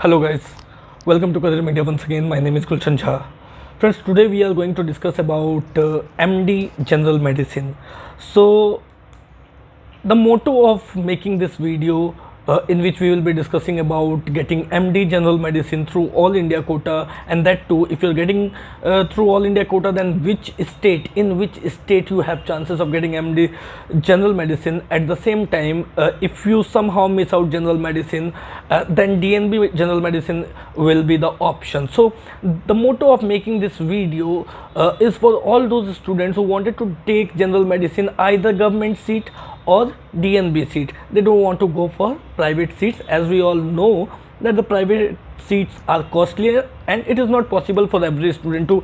Hello guys, welcome to Career Media once again. My name is Gulshan Jha. Friends, today we are going to discuss about MD General Medicine. So the motto of making this video, in which we will be discussing about getting MD General Medicine through All India quota, and that too, if you're getting through All India quota, then in which state you have chances of getting MD General Medicine. At the same time, if you somehow miss out General Medicine, then DNB General Medicine will be the option. So the motto of making this video is for all those students who wanted to take General Medicine, either government seat or DNB seat. They don't want to go for private seats, as we all know that the private seats are costlier and it is not possible for every student to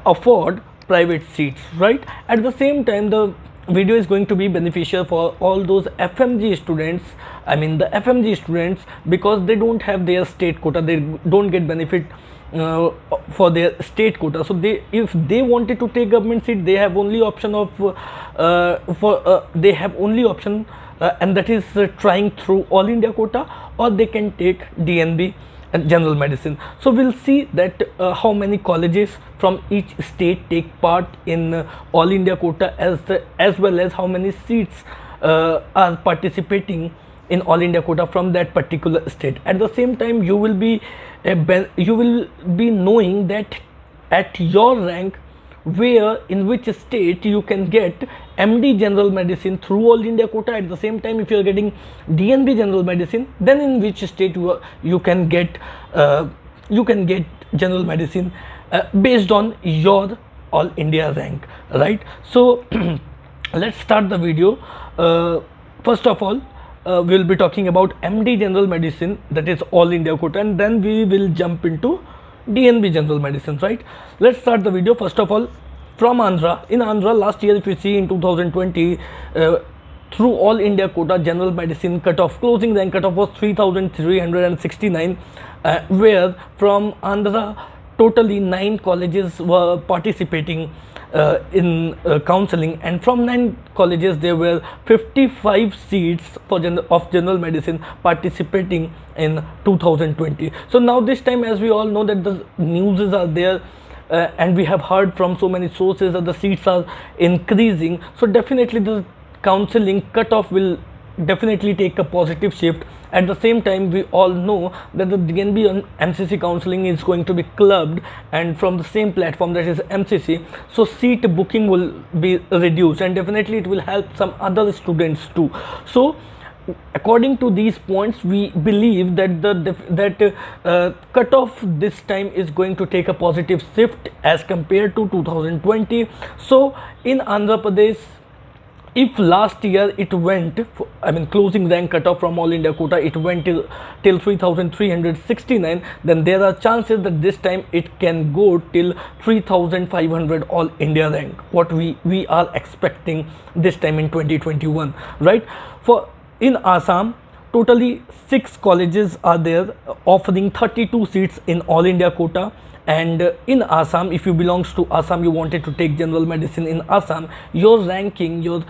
afford private seats, right? At the same time, the video is going to be beneficial for all those FMG students, the FMG students, because they don't have their state quota, they don't get benefit for their state quota. So if they wanted to take government seat, they have only option of and that is trying through All India quota, or they can take DNB and General Medicine. So we'll see that how many colleges from each state take part in All India quota, as well as how many seats are participating in All India quota from that particular state. At the same time, you will be knowing that at your rank, in which state you can get MD General Medicine through All India quota. At the same time, if you are getting DNB General Medicine, then in which state you can get General Medicine based on your All India rank, right? So let's start the video. First of all, we will be talking about MD General Medicine, that is All India quota, and then we will jump into DNB General Medicine, right? Let's start the video. First of all, from Andhra. In Andhra, last year, if you see in 2020, through All India quota, General Medicine cutoff, closing rank cutoff was 3,369, where from Andhra, totally 9 colleges were participating in counseling, and from 9 colleges there were 55 seats for General Medicine participating in 2020. So now this time, as we all know that the news are there, and we have heard from so many sources that the seats are increasing, so definitely the counseling cutoff will definitely take a positive shift. At the same time, we all know that the DNB and MCC counseling is going to be clubbed and from the same platform, that is MCC, so seat booking will be reduced, and definitely it will help some other students too. So according to these points, we believe that the cutoff this time is going to take a positive shift as compared to 2020. So in Andhra Pradesh, if last year it went, closing rank cutoff from All India quota, it went till 3,369, then there are chances that this time it can go till 3,500 All India rank, what we are expecting this time in 2021, right? In Assam, totally 6 colleges are there offering 32 seats in All India quota. And in Assam, if you belongs to Assam, you wanted to take General Medicine in Assam, your ranking, your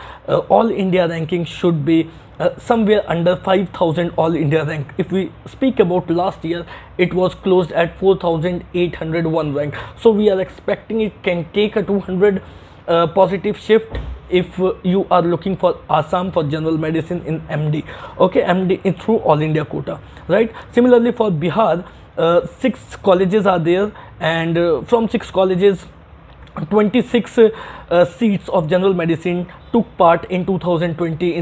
All India ranking should be somewhere under 5,000 All India rank. If we speak about last year, it was closed at 4,801 rank. So we are expecting it can take a 200 positive shift if you are looking for Assam for General Medicine in MD, okay, MD in through All India quota, right? Similarly for Bihar, 6 colleges are there, and from 6 colleges, 26 seats of General Medicine took part in 2020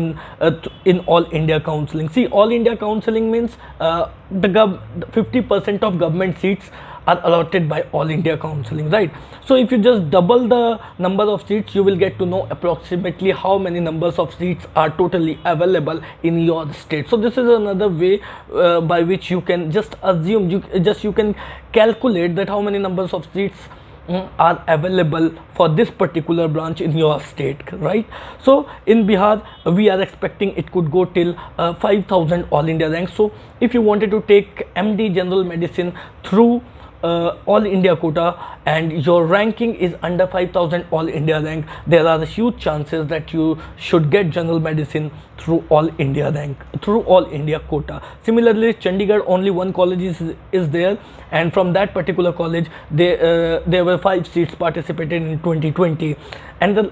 in All India counseling. See, All India counseling means the 50% of government seats are allotted by All India counseling, right? So if you just double the number of seats, you will get to know approximately how many numbers of seats are totally available in your state. So this is another way by which you can just assume, you can calculate that how many numbers of seats are available for this particular branch in your state, right? So in Bihar, we are expecting it could go till 5,000 All India ranks. So if you wanted to take MD General Medicine through all India quota and your ranking is under 5000 all India rank, there are huge chances that you should get general medicine through all India rank, through all India quota. Similarly, Chandigarh, only one college is there, and from that particular college there were 5 seats participated in 2020, and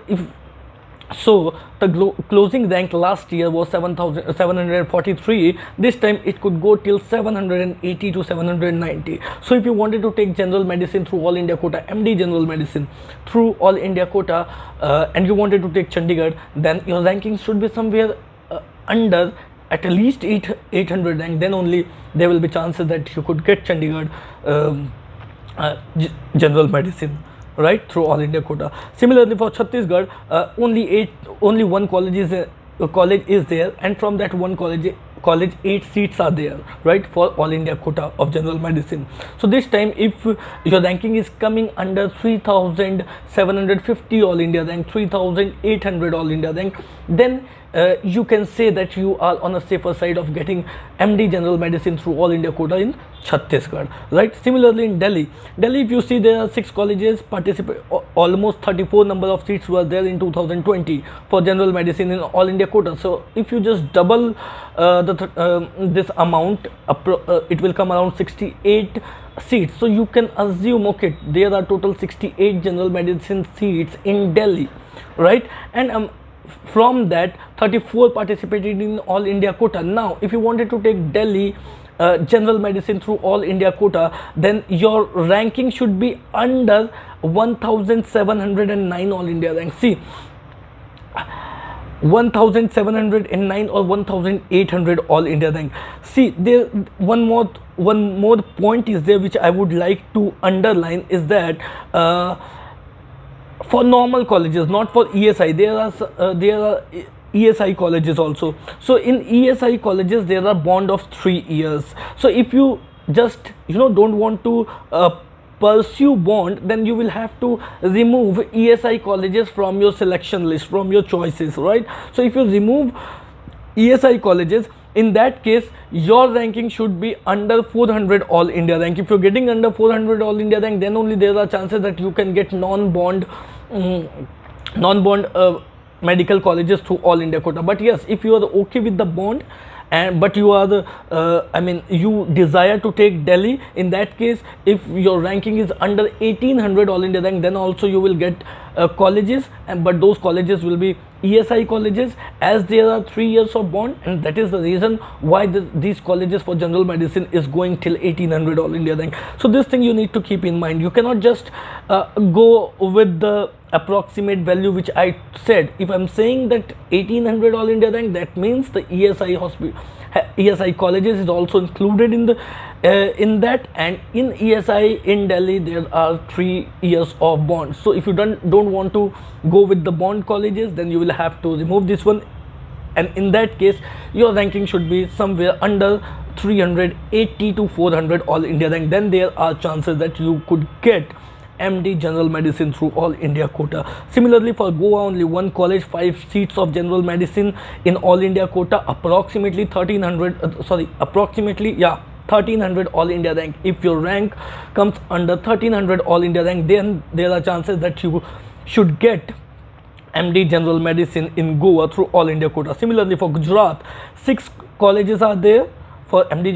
so the closing rank last year was 7,743. This time it could go till 780 to 790. So if you wanted to take general medicine through all India quota, MD general medicine through all India quota, and you wanted to take Chandigarh, then your ranking should be somewhere under at least 800 rank. Then only there will be chances that you could get Chandigarh general medicine, right, through all India quota. Similarly, for Chhattisgarh, only one college is there, and from that one college 8 seats are there, right, for all India quota of general medicine. So this time, if your ranking is coming under 3750 all India rank, 3800 all India rank, then you can say that you are on a safer side of getting MD general medicine through all India quota in Chhattisgarh, right. Similarly, in Delhi, if you see, there are 6 colleges participate, almost 34 number of seats were there in 2020 for general medicine in all India quota. So if you just double this amount, it will come around 68 seats. So you can assume, okay, there are total 68 general medicine seats in Delhi, right, and from that 34 participated in all India quota. Now if you wanted to take Delhi general medicine through all India quota, then your ranking should be under 1709 all India rank. See, 1709 or 1800 all India rank. See, there one more point is there which I would like to underline, is that for normal colleges, not for ESI, there are ESI colleges also. So in ESI colleges there are bond of 3 years. So if you just don't want to pursue bond, then you will have to remove ESI colleges from your selection list, from your choices, right. So if you remove ESI colleges, in that case your ranking should be under 400 all India rank. If you're getting under 400 all India rank, then only there are chances that you can get non-bond medical colleges through all India quota. But yes, if you are okay with the bond, but you are you desire to take Delhi, in that case, if your ranking is under 1800 all India rank, then also you will get colleges, but those colleges will be ESI colleges, as there are 3 years of bond, and that is the reason why these colleges for general medicine is going till 1800 all India rank. So this thing you need to keep in mind. You cannot just go with the approximate value which I said. If I'm saying that 1800 all India rank, that means the ESI colleges is also included in the in that, and in ESI in Delhi there are 3 years of bond. So if you don't want to go with the bond colleges, then you will have to remove this one, and in that case your ranking should be somewhere under 380 to 400 all India rank. Then there are chances that you could get MD general medicine through all India quota. Similarly, for Goa, only one college, 5 seats of general medicine in all India quota, approximately 1300 all India rank. If your rank comes under 1300 all India rank, then there are chances that you should get MD general medicine in Goa through all India quota. Similarly, for Gujarat, 6 colleges are there for MD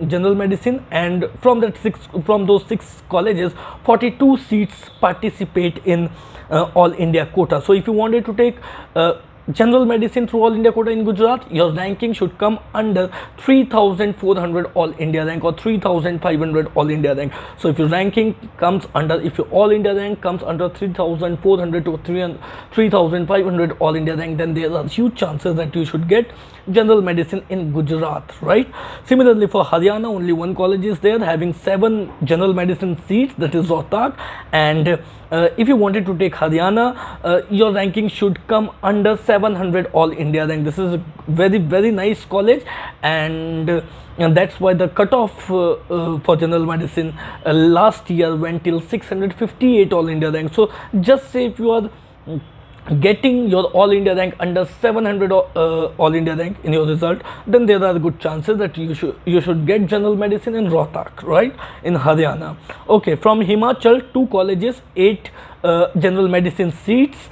general medicine, and from those 6 colleges, 42 seats participate in all India quota. So if you wanted to take general medicine through all India quota in Gujarat, your ranking should come under 3400 all India rank or 3500 all India rank. So if your ranking comes under, if your all India rank comes under 3400 to 3500 all India rank, then there are huge chances that you should get general medicine in Gujarat, right. Similarly, for Haryana, only one college is there having 7 general medicine seats, that is Rohtak, and if you wanted to take Haryana, your ranking should come under 700 all India rank. This is a very nice college, and that's why the cutoff for general medicine last year went till 658 all India rank. So just say if you are getting your all India rank under 700 all India rank in your result, then there are good chances that you should get general medicine in Rohtak, right, in Haryana. Okay, from Himachal, 2 colleges, 8 general medicine seats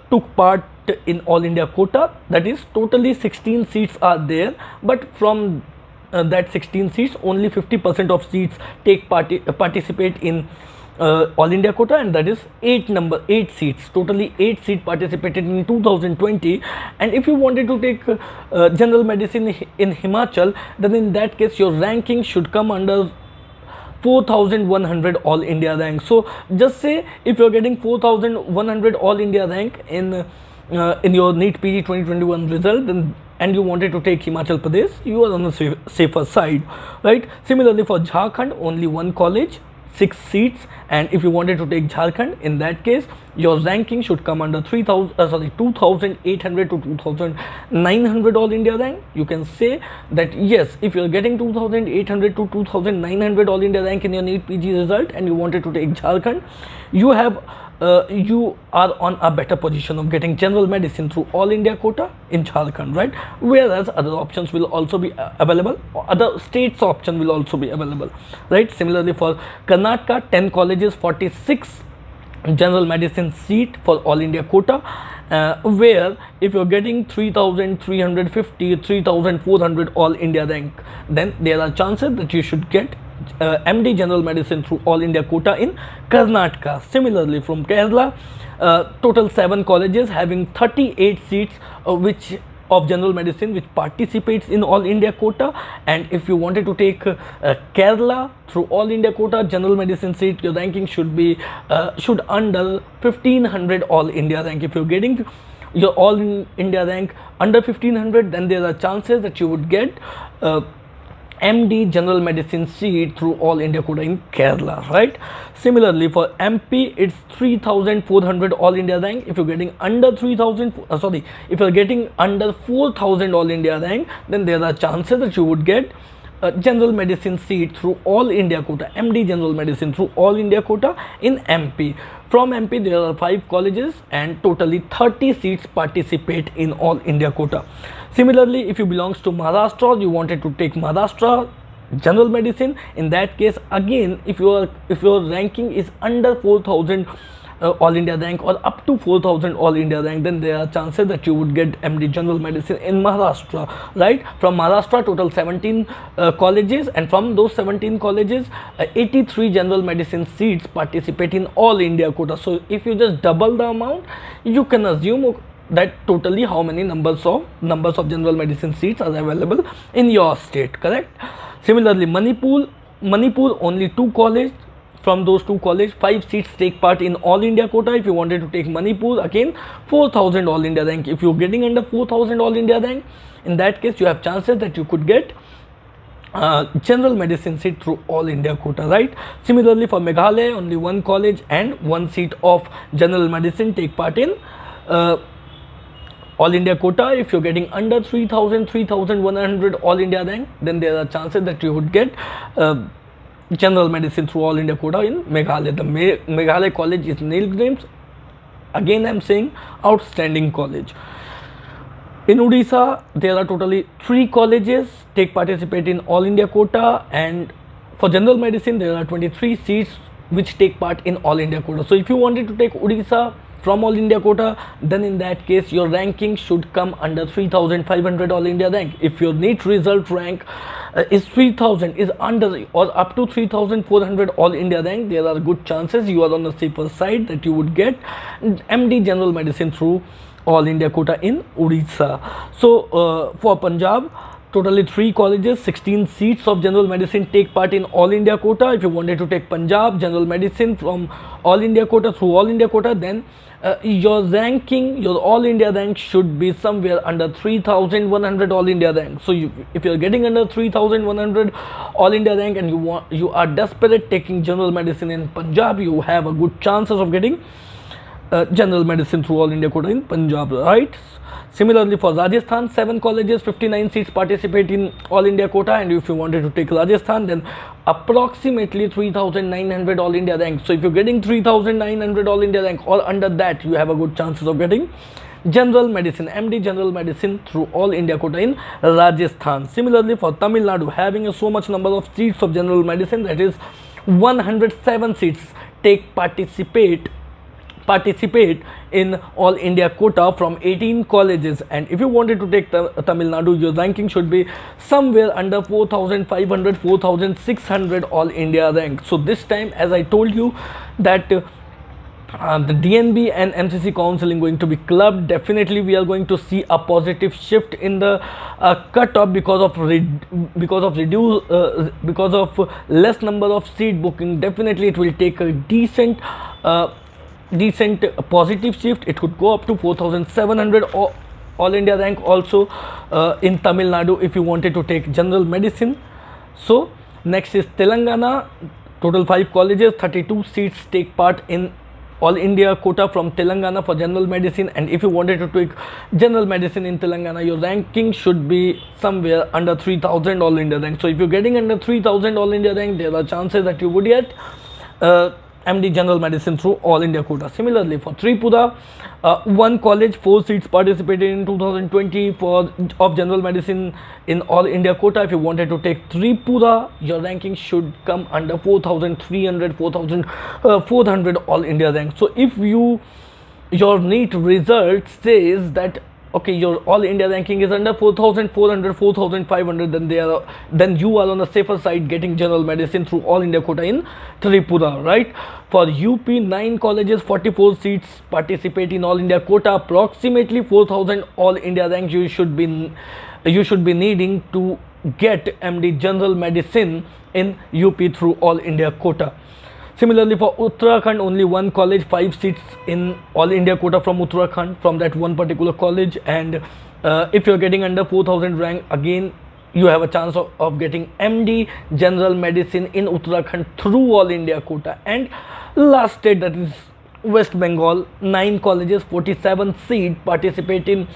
took part in all India quota. That is, totally 16 seats are there, but from that 16 seats, only 50% of seats participate in all India quota, and that is 8 seats. Totally 8 seats participated in 2020. And if you wanted to take general medicine in Himachal, then in that case your ranking should come under 4100 all India rank. So just say if you're getting 4100 all India rank in your NEET PG 2021 result, then and you wanted to take Himachal Pradesh, you are on the safer side, right? Similarly for Jharkhand, only 1 college, 6 seats, and if you wanted to take Jharkhand, in that case your ranking should come under 2800 to 2900 all India rank. You can say that yes, if you are getting 2800 to 2900 all India rank in your NEET PG result and you wanted to take Jharkhand, you are on a better position of getting general medicine through all India quota in Jharkhand, right? Whereas other options will also be available, other states option will also be available, right? Similarly for Karnataka, 10 colleges, 46 general medicine seat for all India quota, where if you're getting 3350, 3400 all India rank, then there are chances that you should get MD general medicine through all India quota in Karnataka. Similarly from Kerala, total 7 colleges having 38 seats which of general medicine which participates in all India quota. And if you wanted to take Kerala through all India quota general medicine seat, your ranking should under 1500 all India rank. If you're getting your all India rank under 1500, then there are chances that you would get MD general medicine seat through all India quota in Kerala, right? Similarly for MP, it's 3400 all India rank. If you're getting under if you're getting under 4000 all India rank, then there are chances that you would get general medicine seat through all India quota, MD general medicine through all India quota in MP. From MP, there are 5 colleges and totally 30 seats participate in all India quota. Similarly, if you belongs to Maharashtra, you wanted to take Maharashtra general medicine, in that case again, if your ranking is under 4000 all India rank or up to 4000 all India rank, then there are chances that you would get MD general medicine in Maharashtra, right? From Maharashtra, total 17 colleges, and from those 17 colleges 83 general medicine seats participate in all India quota. So if you just double the amount, you can assume that totally how many numbers of general medicine seats are available in your state, correct? Similarly Manipur, only 2 colleges. From those 2 colleges, 5 seats take part in all India quota. If you wanted to take Manipur, again 4000 all India rank. If you're getting under 4000 all India rank, in that case you have chances that you could get general medicine seat through all India quota, right? Similarly for Meghalaya, only 1 college and 1 seat of general medicine take part in all India quota. If you're getting under 3100 all India rank, then there are chances that you would get general medicine through all India quota in Meghalaya. The Meghalaya college is Nilgiris. Again I'm saying outstanding college. In Odisha, there are totally 3 colleges participate in all India quota, and for general medicine there are 23 seats which take part in all India quota. So if you wanted to take Odisha from all India quota, then in that case your ranking should come under 3500 all India rank. If your NEET result rank is 3000, is under or up to 3400 all India rank, there are good chances you are on the safer side that you would get MD general medicine through all India quota in Odisha. So for Punjab, totally 3 colleges, 16 seats of general medicine take part in all India quota. If you wanted to take Punjab general medicine from all India quota through all India quota, then your ranking, your all India rank should be somewhere under 3100 all India rank. So if you're getting under 3100 all India rank and you are desperate taking general medicine in Punjab, you have a good chances of getting general medicine through all India quota in Punjab, right? Similarly for Rajasthan, 7 colleges, 59 seats participate in all India quota, and if you wanted to take Rajasthan, then approximately 3900 all India rank. So if you're getting 3900 all India rank or under that, you have a good chances of getting general medicine, MD general medicine through all India quota in Rajasthan. Similarly for Tamil Nadu, having so much number of seats of general medicine, that is 107 seats participate in all India quota from 18 colleges, and if you wanted to take Tamil Nadu, your ranking should be somewhere under 4500 4600 all India rank. So this time, as I told you that the DNB and MCC counseling going to be clubbed, definitely we are going to see a positive shift in the cutoff because of less number of seat booking. Definitely it will take a decent positive shift. It could go up to 4700 all India rank also in Tamil Nadu if you wanted to take general medicine. So next is Telangana. Total 5 colleges, 32 seats take part in all India quota from Telangana for general medicine, and if you wanted to take general medicine in Telangana, your ranking should be somewhere under 3000 all India rank. So if you're getting under 3000 all India rank, there are chances that you would get MD general medicine through all India quota. Similarly for Tripura, 1 college, 4 seats participated in 2020 of general medicine in all India quota. If you wanted to take Tripura, your ranking should come under 4300 4400 all India rank. So if your NEET result says that okay, your all India ranking is under 4400 4500, then you are on the safer side getting general medicine through all India quota in Tripura, right? For UP, 9 colleges, 44 seats participate in all India quota, approximately 4000 all India rank you should be needing to get MD general medicine in UP through all India quota. Similarly for Uttarakhand, only 1 college, 5 seats in all India quota from Uttarakhand, from that one particular college, and if you're getting under 4000 rank, again you have a chance of getting MD general medicine in Uttarakhand through all India quota. And last state, that is West Bengal, 9 colleges, 47 seats participate in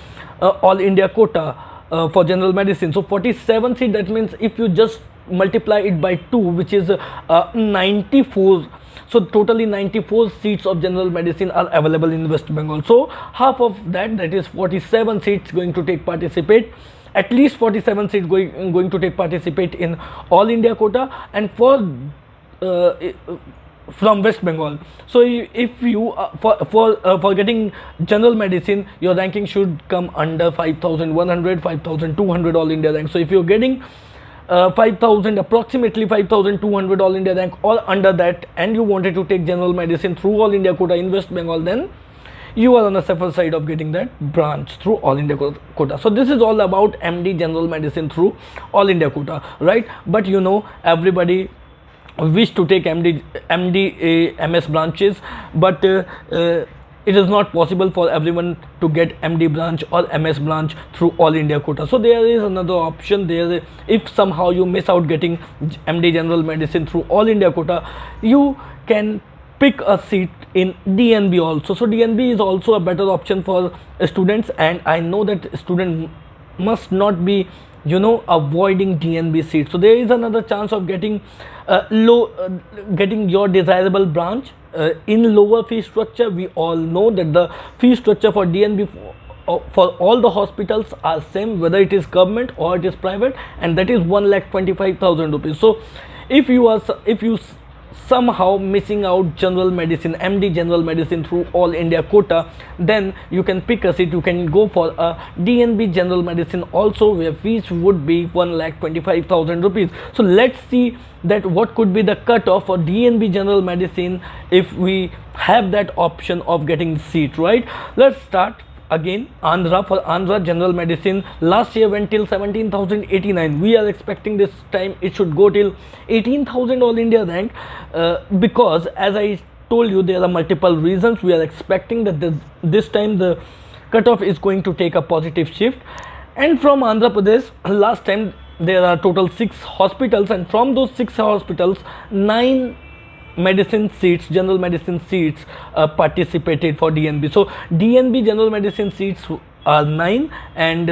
all India quota for general medicine. So 47 seats, that means if you just multiply it by 2, which is 94, so totally 94 seats of general medicine are available in West Bengal. So half of that, that is 47 seats going to take participate, at least 47 seats going to take participate in all India quota, and from West Bengal. So if you for getting general medicine, your ranking should come under 5100 5200 all India rank. So if you're getting 5000, approximately 5200 all India rank or under that, and you wanted to take general medicine through all India quota in West Bengal, then you are on the safer side of getting that branch through all India quota. So this is all about MD general medicine through all India quota, right? But you know, everybody wish to take MD MS branches, but it is not possible for everyone to get MD branch or MS branch through all India quota. So there is another option there. If somehow you miss out getting MD general medicine through all India quota, you can pick a seat in DNB also. So DNB is also a better option for students, and I know that student must not be avoiding DNB seat. So there is another chance of getting getting your desirable branch in lower fee structure. We all know that the fee structure for DNB for all the hospitals are same, whether it is government or it is private, and that is 1,25,000 rupees. So if you somehow missing out general medicine, MD general medicine through all India quota, then you can pick a seat. You can go for a DNB general medicine also, where fees would be 1,25,000 rupees. So let's see that what could be the cutoff for DNB general medicine if we have that option of getting seat, right? Let's start again. Andhra, for Andhra general medicine, last year went till 17,089. We are expecting this time it should go till 18,000 all India rank, because as I told you, there are multiple reasons. We are expecting that this time the cutoff is going to take a positive shift. And from Andhra Pradesh, last time there are total 6 hospitals, and from those 6 hospitals, 9 medicine seats, general medicine seats participated for DNB. So DNB general medicine seats are 9, and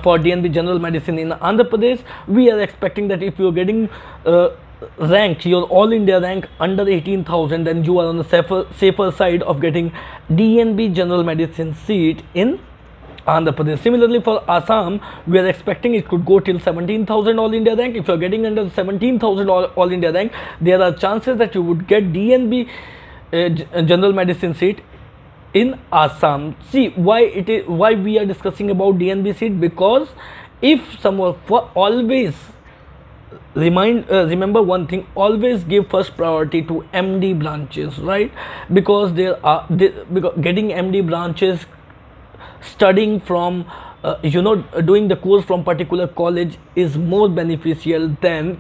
for DNB general medicine in Andhra Pradesh, we are expecting that if you are getting rank, your all India rank under 18,000, then you are on the safer side of getting DNB general medicine seat in Andhra Pradesh. Similarly for Assam, we are expecting it could go till 17,000 all India rank. If you are getting under 17,000 all India rank, there are chances that you would get DNB general medicine seat in Assam. See why we are discussing about DNB seat, because if someone always remember one thing, always give first priority to MD branches, right? Because because getting MD branches, studying from doing the course from particular college is more beneficial than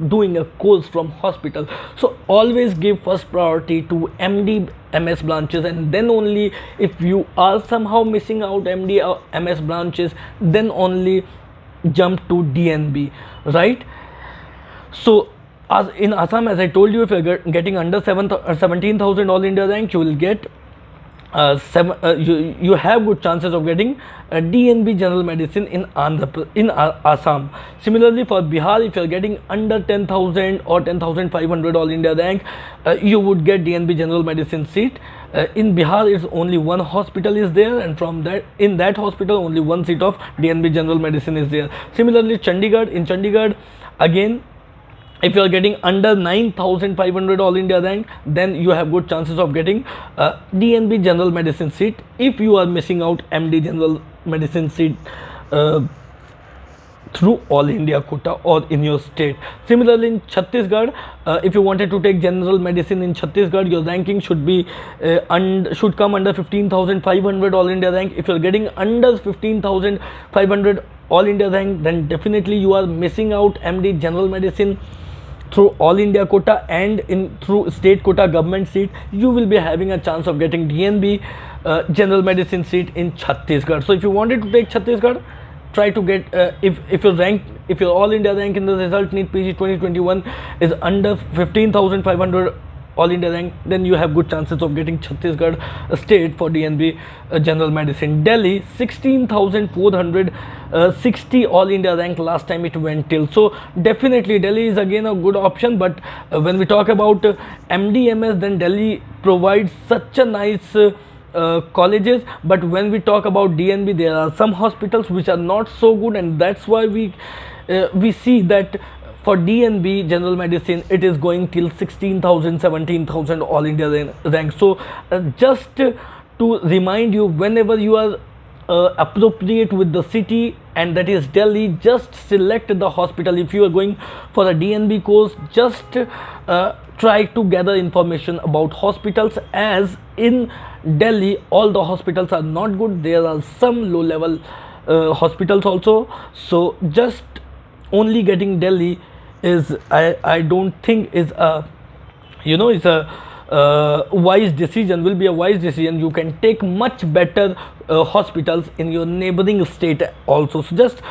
doing a course from hospital. So always give first priority to MD MS branches, and then only if you are somehow missing out MD or MS branches, then only jump to DNB, right? So as in Assam, as I told you, if you're getting under 17,000 all India rank, you will get you have good chances of getting DNB general medicine in Assam. Similarly for Bihar, if you are getting under 10,000 or 10,500 all India rank, you would get DNB general medicine seat. In Bihar, it's only one hospital is there, and from that, in that hospital only one seat of DNB general medicine is there. Similarly in Chandigarh, again, if you are getting under 9,500 all India rank, then you have good chances of getting DNB general medicine seat if you are missing out MD general medicine seat through all India quota or in your state. Similarly in Chhattisgarh, if you wanted to take general medicine in Chhattisgarh, your ranking should be should come under 15,500 all India rank. If you are getting under 15,500 all India rank, then definitely you are missing out MD general medicine through all India quota, and through state quota government seat you will be having a chance of getting DNB general medicine seat in Chhattisgarh. So if you wanted to take Chhattisgarh, try to get if your all India rank in the result NEET PG 2021 is under 15,500 all India rank, then you have good chances of getting Chhattisgarh state for DNB general medicine. Delhi 16,460 all India rank last time it went till. So definitely Delhi is again a good option, but when we talk about MDMS, then Delhi provides such a nice colleges, but when we talk about DNB, there are some hospitals which are not so good, and that's why we see that for DNB general medicine it is going till 16,000 17,000 all India rank. So just to remind you, whenever you are appropriate with the city, and that is Delhi, just select the hospital. If you are going for a DNB course, just try to gather information about hospitals, as in Delhi all the hospitals are not good. There are some low level hospitals also. So just only getting Delhi is I don't think is a is a wise decision, will be a wise decision. You can take much better hospitals in your neighboring state also. So just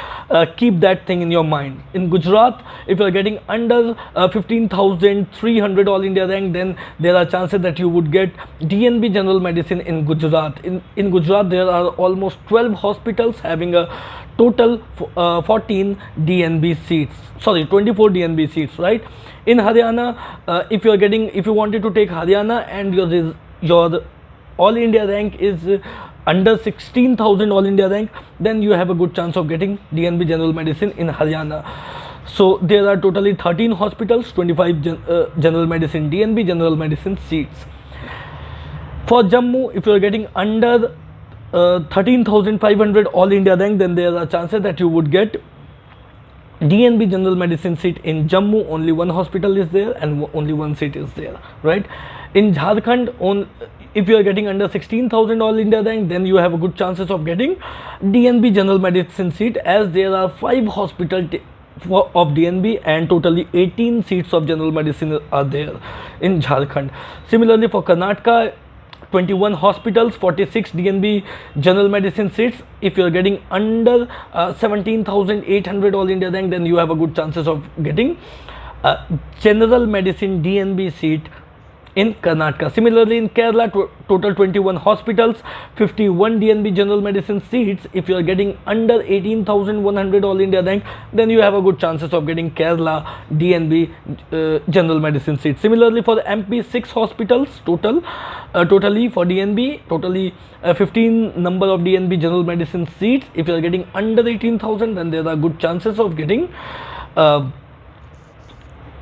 keep that thing in your mind. In Gujarat, if you are getting under 15,300 all India rank, then there are chances that you would get DNB general medicine in Gujarat. In Gujarat, there are almost 12 hospitals having a total 14 DNB seats, sorry 24 DNB seats, right? In Haryana, if you wanted to take Haryana and your all India rank is under 16,000 all India rank, then you have a good chance of getting DNB general medicine in Haryana. So there are totally 13 hospitals, 25 general medicine DNB general medicine seats. For Jammu, if you are getting under 13,500 all India rank, then there are chances that you would get DNB general medicine seat in Jammu. Only one hospital is there and only one seat is there, right? In Jharkhand, if you are getting under 16,000 all India rank, then you have a good chances of getting DNB general medicine seat, as there are 5 hospitals of DNB and totally 18 seats of general medicine are there in Jharkhand. Similarly for Karnataka, 21 hospitals, 46 DNB general medicine seats. If you are getting under 17,800 all India rank, then you have a good chances of getting general medicine DNB seat in Karnataka. Similarly, in Kerala, total 21 hospitals, 51 DNB general medicine seats. If you are getting under 18,100 All India rank, then you have a good chances of getting Kerala DNB general medicine seat. Similarly, for the MP, 6 hospitals totally for DNB, totally 15 number of DNB general medicine seats. If you are getting under 18,000, then there are good chances of getting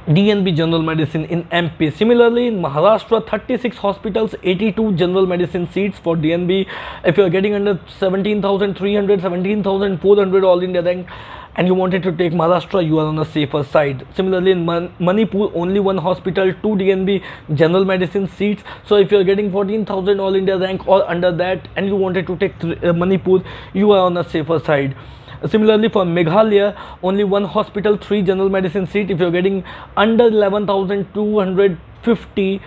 DNB general medicine in MP. Similarly, in Maharashtra, 36 hospitals, 82 general medicine seats for DNB. If you are getting under 17,300, 17,400 All India rank and you wanted to take Maharashtra, you are on a safer side. Similarly, in Manipur, only 1 hospital, 2 DNB general medicine seats. So if you are getting 14,000 All India rank or under that and you wanted to take Manipur, you are on a safer side. Similarly, for Meghalaya, only 1 hospital, 3 general medicine seat. If you are getting under 11,250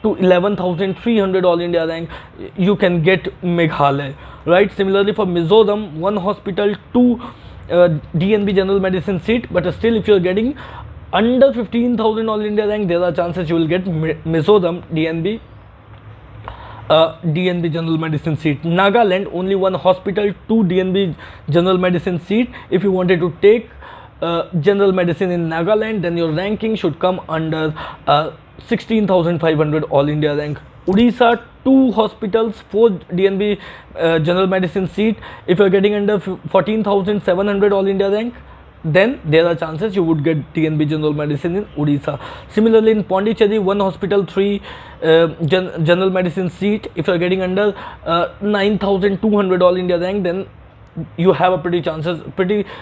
to 11,300 All India rank, you can get Meghalaya, right? Similarly, for Mizoram, 1 hospital, 2 DNB general medicine seat. But still, if you are getting under 15,000 All India rank, there are chances you will get Mizoram DNB general medicine seat. Nagaland, only 1 hospital, 2 DNB general medicine seat. If you wanted to take general medicine in Nagaland, then your ranking should come under 16,500 All India rank. Odisha, 2 hospitals, 4 DNB general medicine seat. If you are getting under 14,700 All India rank, then there are chances you would get DNB general medicine in Odisha. Similarly, in Pondicherry, 1 hospital, 3 general medicine seat. If you are getting under 9,200 All India rank, then you have a pretty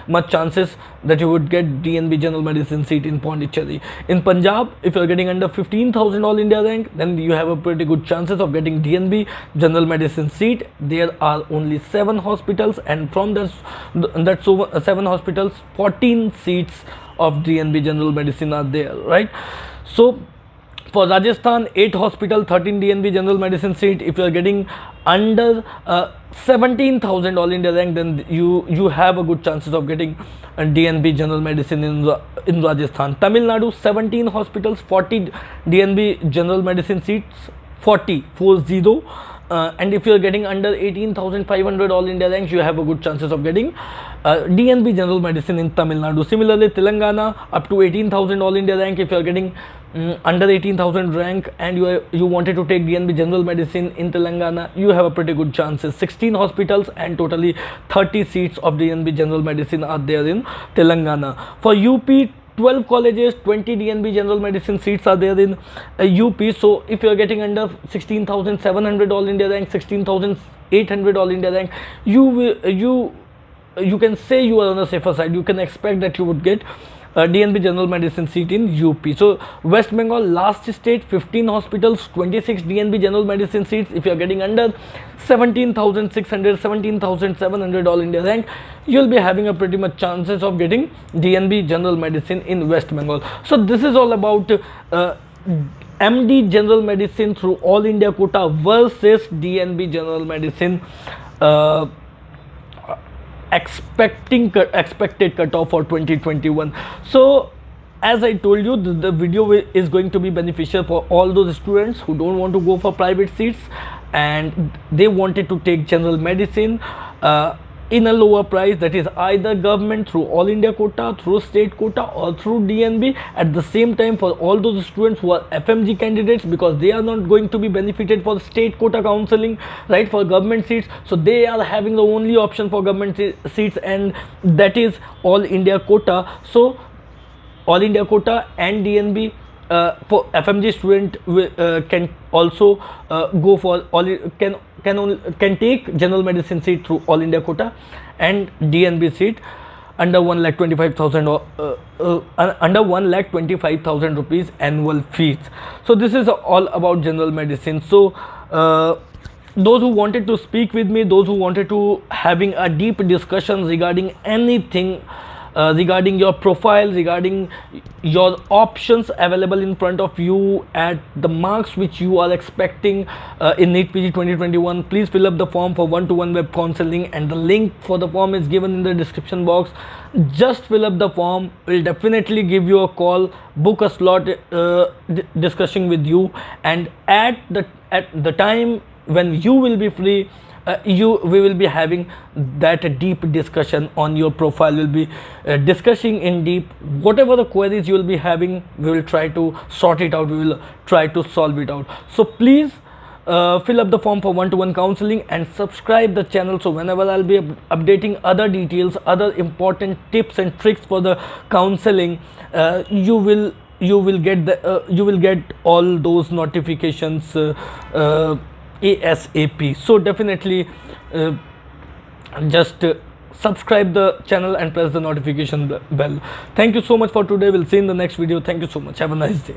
much chances that you would get DNB general medicine seat in Pondicherry. In Punjab, if you are getting under 15,000 All India rank, then you have a pretty good chances of getting DNB general medicine seat. There are only 7 hospitals, and from that 7 hospitals, 14 seats of DNB general medicine are there, right? So for Rajasthan, 8 hospital, 13 DNB general medicine seat. If you are getting under 17,000 All India rank, then you have a good chances of getting DNB general medicine in Rajasthan. Tamil Nadu, 17 hospitals, 40 DNB general medicine seats, 40. And if you are getting under 18,500 All India ranks, you have a good chances of getting DNB general medicine in Tamil Nadu. Similarly, Telangana, up to 18,000 All India rank. If you are getting under 18,000 rank and you wanted to take DNB general medicine in Telangana, you have a pretty good chances. 16 hospitals and totally 30 seats of DNB general medicine are there in Telangana. For UP, 12 colleges, 20 DNB general medicine seats are there in UP. So if you are getting under 16,700 All India rank, 16,800 All India rank, you can say you are on the safer side. You can expect that you would get DNB general medicine seat in UP. So West Bengal, last state, 15 hospitals, 26 DNB general medicine seats. If you are getting under 17,600, 17,700 All India rank, you will be having a pretty much chances of getting DNB general medicine in West Bengal. So this is all about MD general medicine through All India quota versus DNB general medicine expected cutoff for 2021. So as I told you, the video is going to be beneficial for all those students who don't want to go for private seats and they wanted to take general medicine in a lower price, that is either government through All India quota, through state quota, or through DNB. At the same time, for all those students who are FMG candidates, because they are not going to be benefited for state quota counseling, right, for government seats, so they are having the only option for government seats, and that is All India quota. So All India quota and DNB for FMG student can also go for can take general medicine seat through All India quota and DNB seat under 1,25,000 under 1,25,000 rupees annual fees. So this is all about general medicine. So those who wanted to speak with me, those who wanted to having a deep discussion regarding anything regarding your profile, regarding your options available in front of you at the marks which you are expecting in NEET PG 2021. Please fill up the form for one-to-one web counseling, and the link for the form is given in the description box. Just fill up the form. We'll definitely give you a call, book a slot, discussing with you, and at the time when you will be free, we will be having that deep discussion on your profile. We'll be discussing in deep whatever the queries you will be having. We will try to sort it out, we will try to solve it out. So please fill up the form for one-to-one counseling and subscribe the channel, so whenever I'll be updating other details, other important tips and tricks for the counseling, you will get all those notifications ASAP. So definitely just subscribe the channel and press the notification bell. Thank you so much for today. We'll see you in the next video. Thank you so much. Have a nice day.